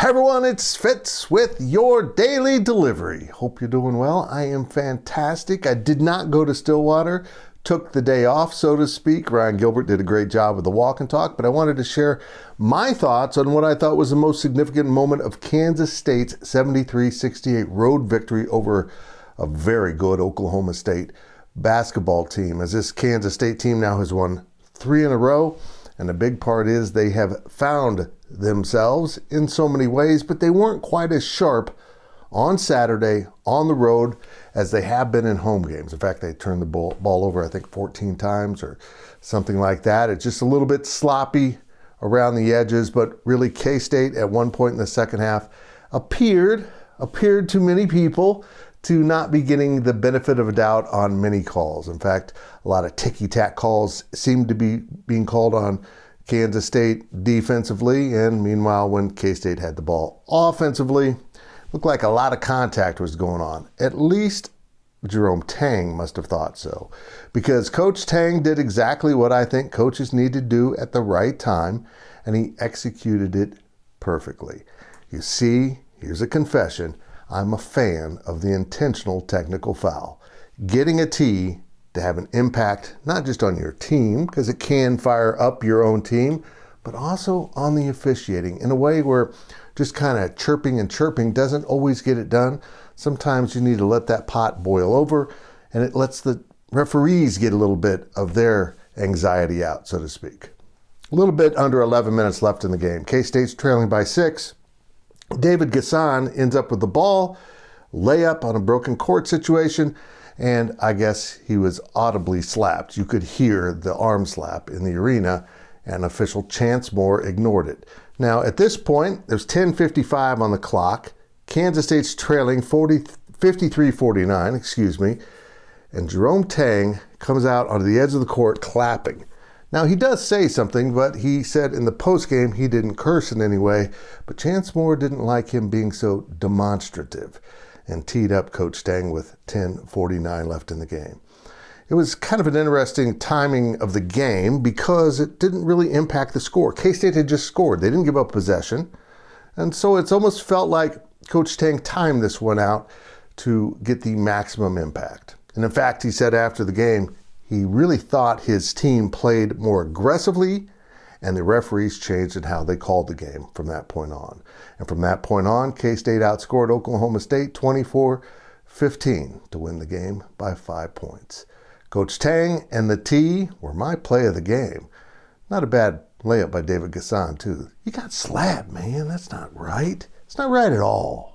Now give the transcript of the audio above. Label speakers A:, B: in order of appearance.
A: Hey everyone, it's Fitz with your daily delivery. Hope you're doing well. I am fantastic. I did not go to Stillwater, took the day off, so to speak. Ryan Gilbert did a great job with the walk and talk, but I wanted to share my thoughts on what I thought was the most significant moment of Kansas State's 73-68 road victory over a very good Oklahoma State basketball team, as this Kansas State team now has won 3 in a row. And the big part is they have found themselves in so many ways, but they weren't quite as sharp on Saturday on the road as they have been in home games. In fact, they turned the ball over, I think, 14 times or something like that. It's just a little bit sloppy around the edges, but really K-State at one point in the second half appeared to many people to not be getting the benefit of a doubt on many calls. In fact, a lot of ticky-tack calls seemed to be being called on Kansas State defensively, and meanwhile, when K-State had the ball offensively, looked like a lot of contact was going on. At least Jerome Tang must have thought so, because Coach Tang did exactly what I think coaches need to do at the right time, and he executed it perfectly. You see, here's a confession. I'm a fan of the intentional technical foul. Getting a T to have an impact, not just on your team, because it can fire up your own team, but also on the officiating in a way where just kind of chirping and chirping doesn't always get it done. Sometimes you need to let that pot boil over, and it lets the referees get a little bit of their anxiety out, so to speak. A little bit under 11 minutes left in the game. K-State's trailing by 6. David Gasson ends up with the ball, layup on a broken court situation, and I guess he was audibly slapped. You could hear the arm slap in the arena, and official Chance Moore ignored it. Now, at this point, there's 10:55 on the clock. Kansas State's trailing 53-49, and Jerome Tang comes out onto the edge of the court clapping. Now, he does say something, but he said in the postgame he didn't curse in any way, but Chance Moore didn't like him being so demonstrative and teed up Coach Tang with 10:49 left in the game. It was kind of an interesting timing of the game because it didn't really impact the score. K-State had just scored. They didn't give up possession. And so it's almost felt like Coach Tang timed this one out to get the maximum impact. And in fact, he said after the game, he really thought his team played more aggressively, and the referees changed in how they called the game from that point on. And from that point on, K-State outscored Oklahoma State 24-15 to win the game by 5 points. Coach Tang and the T were my play of the game. Not a bad layup by David Gasson, too. You got slapped, man. That's not right. It's not right at all.